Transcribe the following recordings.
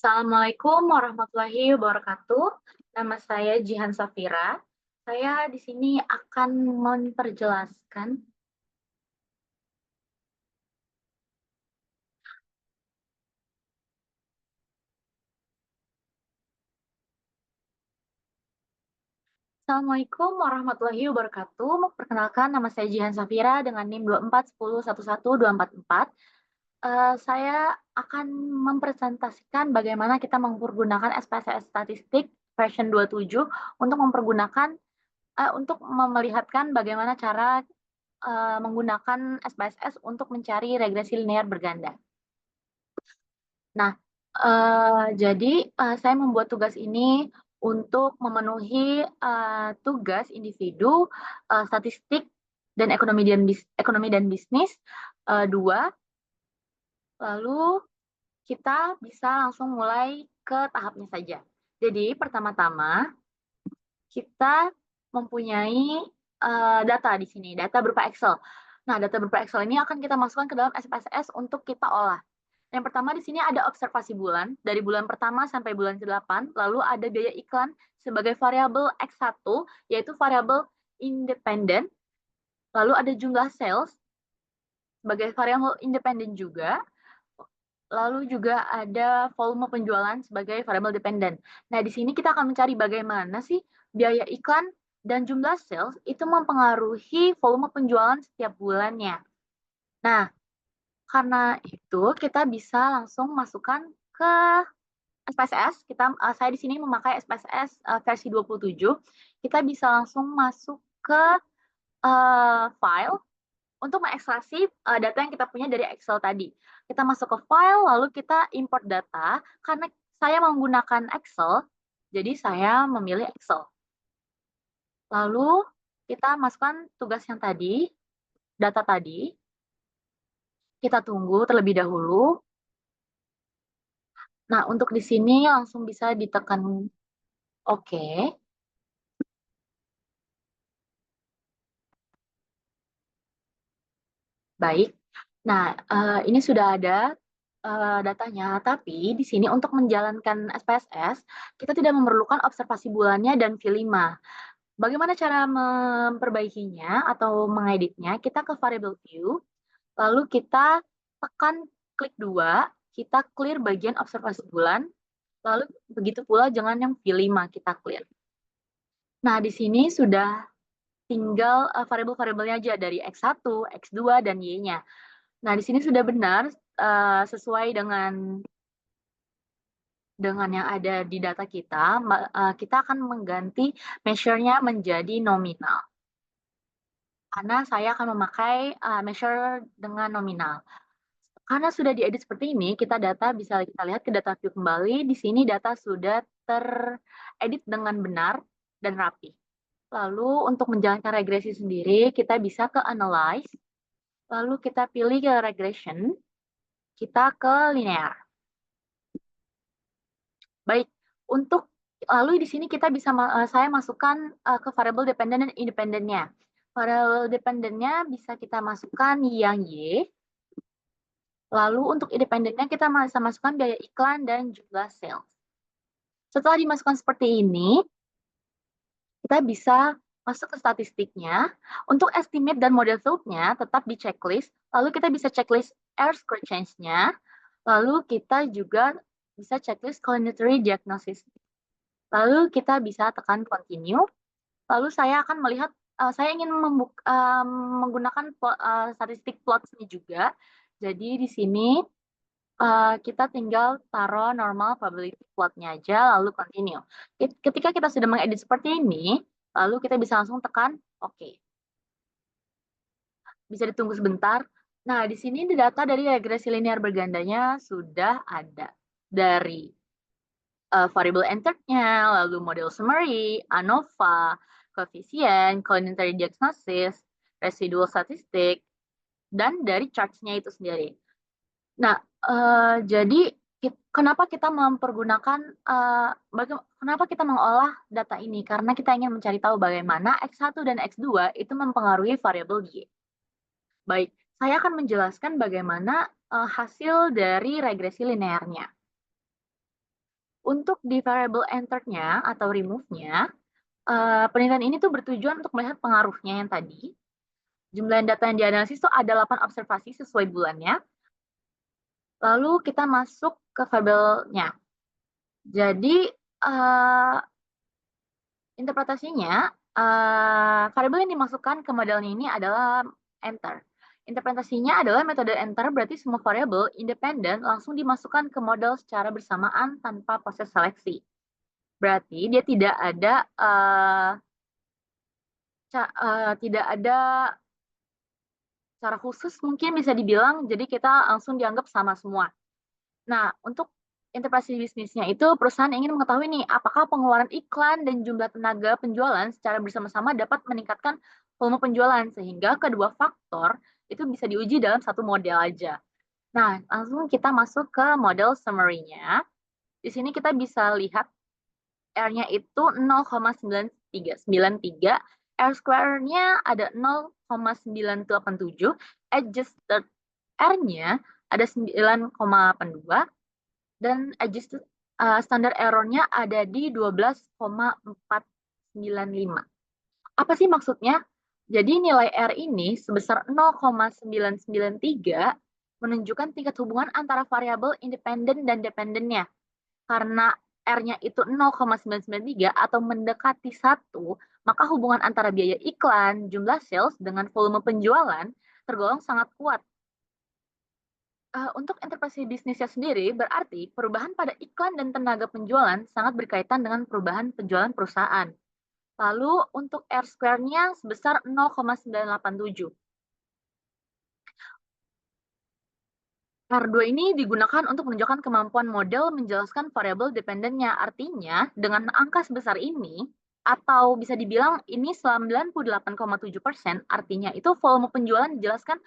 Assalamualaikum warahmatullahi wabarakatuh. Nama saya Jihan Safira. Saya di sini akan memperjelaskan. Assalamualaikum warahmatullahi wabarakatuh. Perkenalkan, nama saya Jihan Safira dengan NIM 241011244. Saya akan mempresentasikan bagaimana kita mempergunakan SPSS Statistik version 27 untuk melihatkan bagaimana cara menggunakan SPSS untuk mencari regresi linear berganda. Nah, saya membuat tugas ini untuk memenuhi tugas individu statistik dan ekonomi dan bisnis 2. Lalu kita bisa langsung mulai ke tahapnya saja. Jadi pertama-tama kita mempunyai data di sini, data berupa Excel. Nah, data berupa Excel ini akan kita masukkan ke dalam SPSS untuk kita olah. Yang pertama di sini ada observasi bulan, dari bulan pertama sampai bulan ke-8, lalu ada biaya iklan sebagai variabel X1, yaitu variabel independen, lalu ada jumlah sales sebagai variabel independen juga, lalu juga ada volume penjualan sebagai variabel dependen. Nah, di sini kita akan mencari bagaimana sih biaya iklan dan jumlah sales itu mempengaruhi volume penjualan setiap bulannya. Nah, karena itu kita bisa langsung masukkan ke SPSS. Saya di sini memakai SPSS versi 27. Kita bisa langsung masuk ke file untuk mengekstraksi data yang kita punya dari Excel tadi. Kita masuk ke file, lalu kita import data. Karena saya menggunakan Excel, jadi saya memilih Excel. Lalu kita masukkan tugas yang tadi, data tadi. Kita tunggu terlebih dahulu. Nah, untuk di sini langsung bisa ditekan OK. Baik. Nah, ini sudah ada datanya, tapi di sini untuk menjalankan SPSS, kita tidak memerlukan observasi bulannya dan V5. Bagaimana cara memperbaikinya atau mengeditnya? Kita ke variable view, lalu kita tekan klik 2, kita clear bagian observasi bulan, lalu begitu pula dengan yang V5 kita clear. Nah, di sini sudah tinggal variabel-variabelnya aja dari X1, X2, dan Y-nya. Nah, di sini sudah benar sesuai dengan yang ada di data kita, kita akan mengganti measure-nya menjadi nominal. Karena saya akan memakai measure dengan nominal. Karena sudah diedit seperti ini, kita bisa kita lihat ke data view kembali. Di sini data sudah teredit dengan benar dan rapi. Lalu untuk menjalankan regresi sendiri, kita bisa ke analyze, lalu kita pilih ke regression, kita ke linear. Baik, lalu di sini kita bisa saya masukkan ke variabel dependen dan independennya. Variabel dependennya bisa kita masukkan yang Y. Lalu untuk independennya kita bisa masukkan biaya iklan dan jumlah sales. Setelah dimasukkan seperti ini, kita bisa masuk ke statistiknya. Untuk estimate dan model field-nya tetap di checklist. Lalu kita bisa checklist error score change-nya. Lalu kita juga bisa checklist coordinatory diagnosis. Lalu kita bisa tekan continue. Lalu saya akan melihat, saya ingin menggunakan statistik plots-nya juga. Jadi di sini kita tinggal taruh normal probability plot-nya aja, lalu continue. Ketika kita sudah mengedit seperti ini, lalu kita bisa langsung tekan OK. Bisa ditunggu sebentar. Nah, di sini data dari regresi linear bergandanya sudah ada. Dari variable entered-nya, lalu model summary, ANOVA, koefisien, coordinatory diagnosis, residual statistik, dan dari charts-nya itu sendiri. Nah, jadi kenapa kita kenapa kita mengolah data ini? Karena kita ingin mencari tahu bagaimana X1 dan X2 itu mempengaruhi variabel Y. Baik, saya akan menjelaskan bagaimana hasil dari regresi linearnya. Untuk di variable entered-nya atau remove-nya, penelitian ini tuh bertujuan untuk melihat pengaruhnya yang tadi. Jumlah data yang dianalisis itu ada 8 observasi sesuai bulannya. Lalu kita masuk ke variabelnya. Jadi, interpretasinya, variabel yang dimasukkan ke modelnya ini adalah enter. Interpretasinya adalah metode enter, berarti semua variabel independen langsung dimasukkan ke model secara bersamaan tanpa proses seleksi. Berarti dia tidak ada cara khusus mungkin bisa dibilang, jadi kita langsung dianggap sama semua. Nah, untuk interpretasi bisnisnya itu perusahaan ingin mengetahui nih, apakah pengeluaran iklan dan jumlah tenaga penjualan secara bersama-sama dapat meningkatkan volume penjualan, sehingga kedua faktor itu bisa diuji dalam satu model aja. Nah, langsung kita masuk ke model summary-nya. Di sini kita bisa lihat R-nya itu 0,93, R square-nya ada 0,987, adjusted R-nya ada 9,82, dan adjusted standar error-nya ada di 12,495. Apa sih maksudnya? Jadi nilai R ini sebesar 0,993 menunjukkan tingkat hubungan antara variabel independen dan dependennya. Karena R-nya itu 0,993 atau mendekati 1, maka hubungan antara biaya iklan, jumlah sales, dengan volume penjualan tergolong sangat kuat. Untuk interpretasi bisnisnya sendiri, berarti perubahan pada iklan dan tenaga penjualan sangat berkaitan dengan perubahan penjualan perusahaan. Lalu untuk R square-nya sebesar 0,987. R2 ini digunakan untuk menunjukkan kemampuan model menjelaskan variabel dependennya. Artinya, dengan angka sebesar ini, atau bisa dibilang ini 98,7%, artinya itu volume penjualan dijelaskan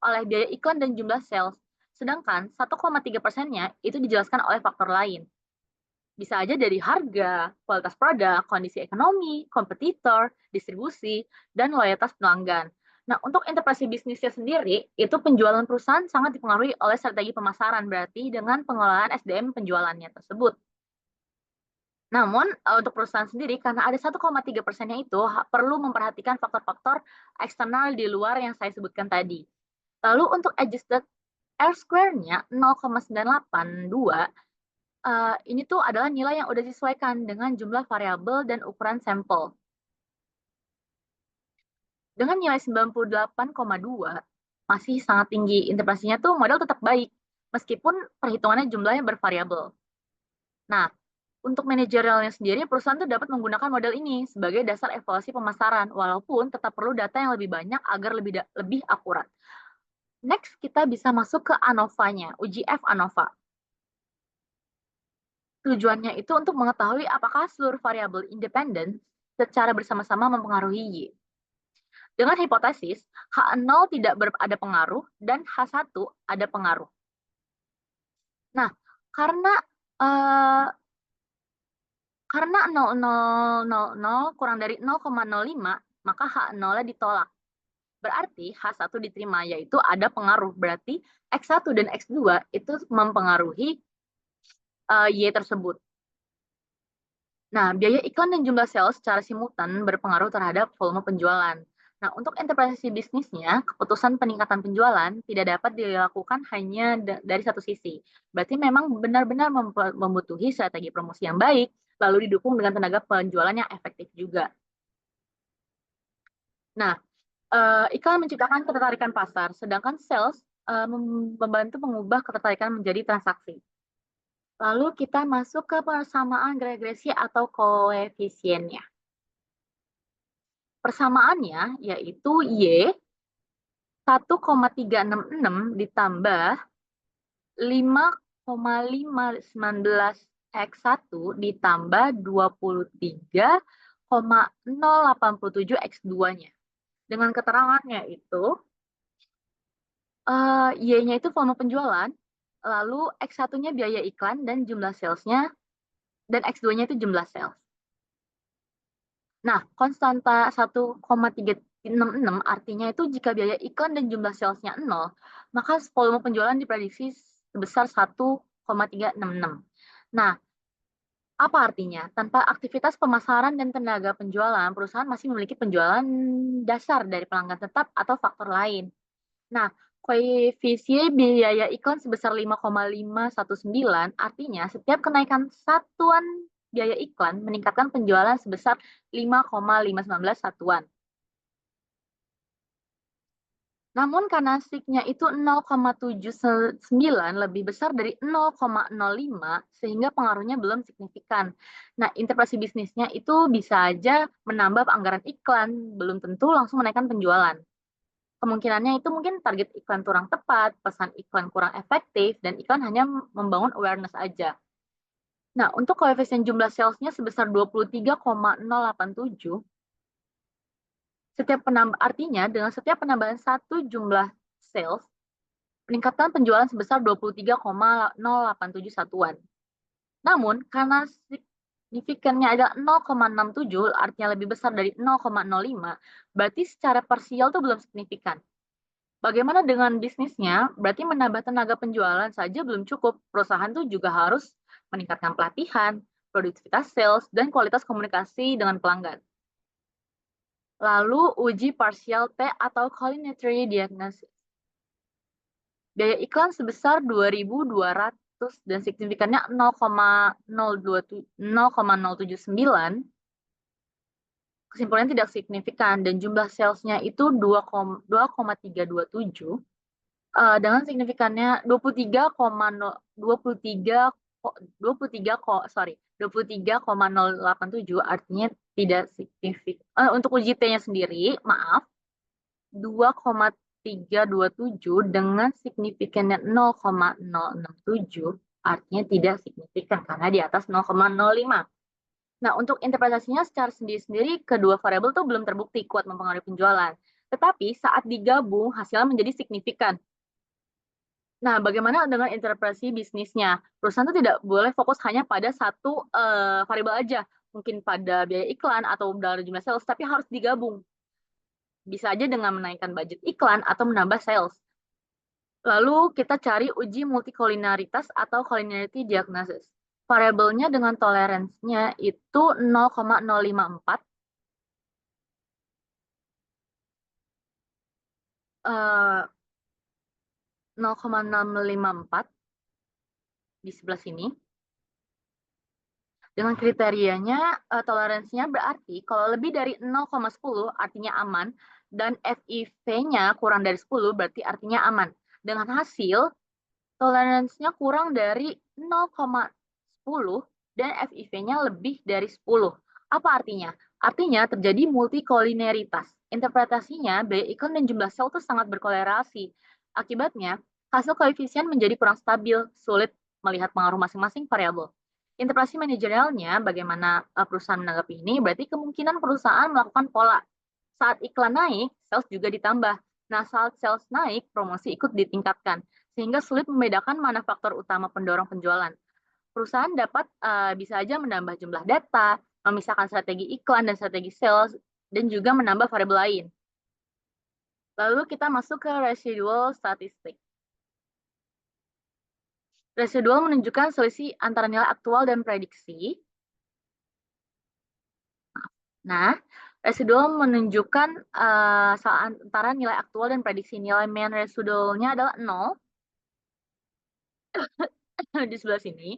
oleh biaya iklan dan jumlah sales. Sedangkan 1,3%-nya itu dijelaskan oleh faktor lain. Bisa aja dari harga, kualitas produk, kondisi ekonomi, kompetitor, distribusi, dan loyalitas pelanggan. Nah, untuk interpretasi bisnisnya sendiri, itu penjualan perusahaan sangat dipengaruhi oleh strategi pemasaran, berarti dengan pengelolaan SDM penjualannya tersebut. Namun, untuk perusahaan sendiri, karena ada 1,3%-nya itu perlu memperhatikan faktor-faktor eksternal di luar yang saya sebutkan tadi. Lalu untuk adjusted R square-nya 0,982, ini tuh adalah nilai yang udah disesuaikan dengan jumlah variabel dan ukuran sampel. Dengan nilai 98,2, masih sangat tinggi. Interpretasinya tuh model tetap baik, meskipun perhitungannya jumlahnya bervariabel. Nah, untuk manajerialnya sendiri, perusahaan tuh dapat menggunakan model ini sebagai dasar evaluasi pemasaran, walaupun tetap perlu data yang lebih banyak agar lebih akurat. Next, kita bisa masuk ke ANOVA-nya, uji F ANOVA. Tujuannya itu untuk mengetahui apakah seluruh variabel independen secara bersama-sama mempengaruhi Y. Dengan hipotesis, H0 tidak ada pengaruh dan H1 ada pengaruh. Nah, karena 0,000 kurang dari 0,05, maka H0-nya ditolak. Berarti H1 diterima, yaitu ada pengaruh. Berarti X1 dan X2 itu mempengaruhi Y tersebut. Nah, biaya iklan dan jumlah sales secara simultan berpengaruh terhadap volume penjualan. Nah, untuk interpretasi bisnisnya, keputusan peningkatan penjualan tidak dapat dilakukan hanya dari satu sisi. Berarti memang benar-benar membutuhi strategi promosi yang baik, lalu didukung dengan tenaga penjualan yang efektif juga. Nah, iklan menciptakan ketertarikan pasar, sedangkan sales membantu mengubah ketertarikan menjadi transaksi. Lalu kita masuk ke persamaan regresi atau koefisiennya. Persamaannya yaitu Y 1,366 ditambah 5,519 X1 ditambah 23,087 X2-nya. Dengan keterangannya itu, Y-nya itu volume penjualan, lalu X1-nya biaya iklan dan jumlah sales-nya, dan X2-nya itu jumlah sales. Nah, konstanta 1,366 artinya itu jika biaya iklan dan jumlah sales-nya 0, maka volume penjualan diprediksi sebesar 1,366. Nah, Apa artinya? Tanpa aktivitas pemasaran dan tenaga penjualan, perusahaan masih memiliki penjualan dasar dari pelanggan tetap atau faktor lain. Nah, koefisien biaya iklan sebesar 5,519, artinya setiap kenaikan satuan biaya iklan meningkatkan penjualan sebesar 5,519 satuan. Namun karena signya itu 0,79 lebih besar dari 0,05 sehingga pengaruhnya belum signifikan. Nah, interpretasi bisnisnya itu bisa aja menambah anggaran iklan, belum tentu langsung menaikkan penjualan. Kemungkinannya itu mungkin target iklan kurang tepat, pesan iklan kurang efektif, dan iklan hanya membangun awareness aja. Nah, untuk koefisien jumlah salesnya sebesar 23,087, artinya dengan setiap penambahan satu jumlah sales, meningkatkan penjualan sebesar 23,087 satuan. Namun, karena signifikannya adalah 0,67, artinya lebih besar dari 0,05, berarti secara parsial itu belum signifikan. Bagaimana dengan bisnisnya? Berarti menambah tenaga penjualan saja belum cukup. Perusahaan tuh juga harus meningkatkan pelatihan, produktivitas sales, dan kualitas komunikasi dengan pelanggan. Lalu uji partial T atau collineatory diagnosis. Biaya iklan sebesar 2.200 dan signifikannya 0,079. Kesimpulannya tidak signifikan dan jumlah salesnya itu 2,327. Dengan signifikannya 23,087, artinya tidak signifikan. Untuk uji T-nya sendiri, maaf, 2,327 dengan signifikannya 0,067, artinya tidak signifikan karena di atas 0,05. Nah, untuk interpretasinya secara sendiri-sendiri, kedua variabel itu belum terbukti kuat mempengaruhi penjualan. Tetapi saat digabung, hasilnya menjadi signifikan. Nah, bagaimana dengan interpretasi bisnisnya? Perusahaan itu tidak boleh fokus hanya pada satu variabel aja, mungkin pada biaya iklan atau dari jumlah sales, tapi harus digabung. Bisa aja dengan menaikkan budget iklan atau menambah sales. Lalu kita cari uji multikolinaritas atau colinarity diagnosis. Variabelnya dengan toleransinya itu 0,054, 0,654 di sebelah sini. Dengan kriterianya, toleransinya berarti kalau lebih dari 0,10 artinya aman, dan FIV-nya kurang dari 10 berarti artinya aman. Dengan hasil, toleransinya kurang dari 0,10 dan FIV-nya lebih dari 10. Apa artinya? Artinya terjadi multikolineritas. Interpretasinya, biaya iklan dan jumlah sel itu sangat berkolerasi. Akibatnya, hasil koefisien menjadi kurang stabil, sulit melihat pengaruh masing-masing variabel. Interpretasi manajerialnya, bagaimana perusahaan menanggapi ini, berarti kemungkinan perusahaan melakukan pola. Saat iklan naik, sales juga ditambah. Nah, saat sales naik, promosi ikut ditingkatkan, sehingga sulit membedakan mana faktor utama pendorong penjualan. Perusahaan dapat bisa aja menambah jumlah data, memisahkan strategi iklan dan strategi sales, dan juga menambah variabel lain. Lalu kita masuk ke residual statistik. Residual menunjukkan selisih antara nilai aktual dan prediksi. Nah, residual menunjukkan antara nilai aktual dan prediksi. Nilai mean residualnya adalah 0 di sebelah sini.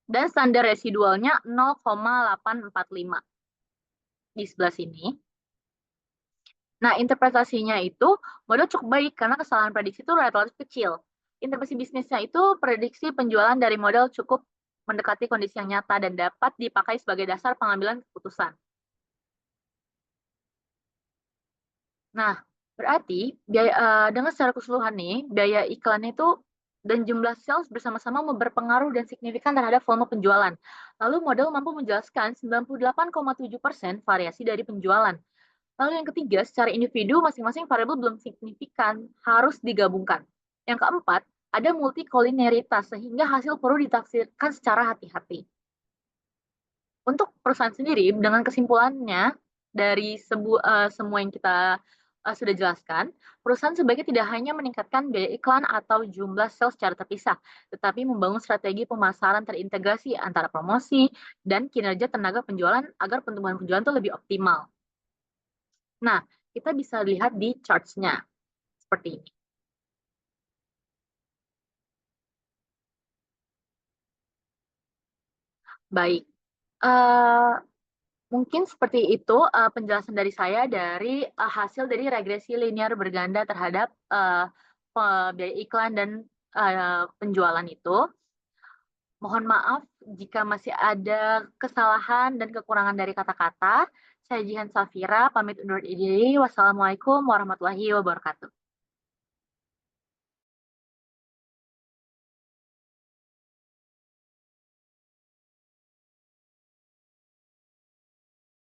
Dan standar residualnya 0,845 di sebelah sini. Nah, interpretasinya itu model cukup baik karena kesalahan prediksi itu relatif kecil. Interpretasi bisnisnya itu prediksi penjualan dari model cukup mendekati kondisi yang nyata dan dapat dipakai sebagai dasar pengambilan keputusan. Nah, berarti dengan secara keseluruhan nih, biaya iklan itu dan jumlah sales bersama-sama berpengaruh dan signifikan terhadap volume penjualan. Lalu model mampu menjelaskan 98,7% variasi dari penjualan. Lalu yang ketiga, secara individu masing-masing variabel belum signifikan, harus digabungkan. Yang keempat, ada multikolineritas sehingga hasil perlu ditafsirkan secara hati-hati. Untuk perusahaan sendiri, dengan kesimpulannya dari semua yang kita sudah jelaskan, perusahaan sebaiknya tidak hanya meningkatkan biaya iklan atau jumlah sales secara terpisah, tetapi membangun strategi pemasaran terintegrasi antara promosi dan kinerja tenaga penjualan agar pertumbuhan penjualan itu lebih optimal. Nah, kita bisa lihat di charts-nya seperti ini. Baik, eee, mungkin seperti itu, penjelasan dari saya dari, hasil dari regresi linear berganda terhadap, biaya iklan dan, penjualan itu. Mohon maaf jika masih ada kesalahan dan kekurangan dari kata-kata. Saya Jihan Safira, pamit undur diri. Wassalamualaikum warahmatullahi wabarakatuh.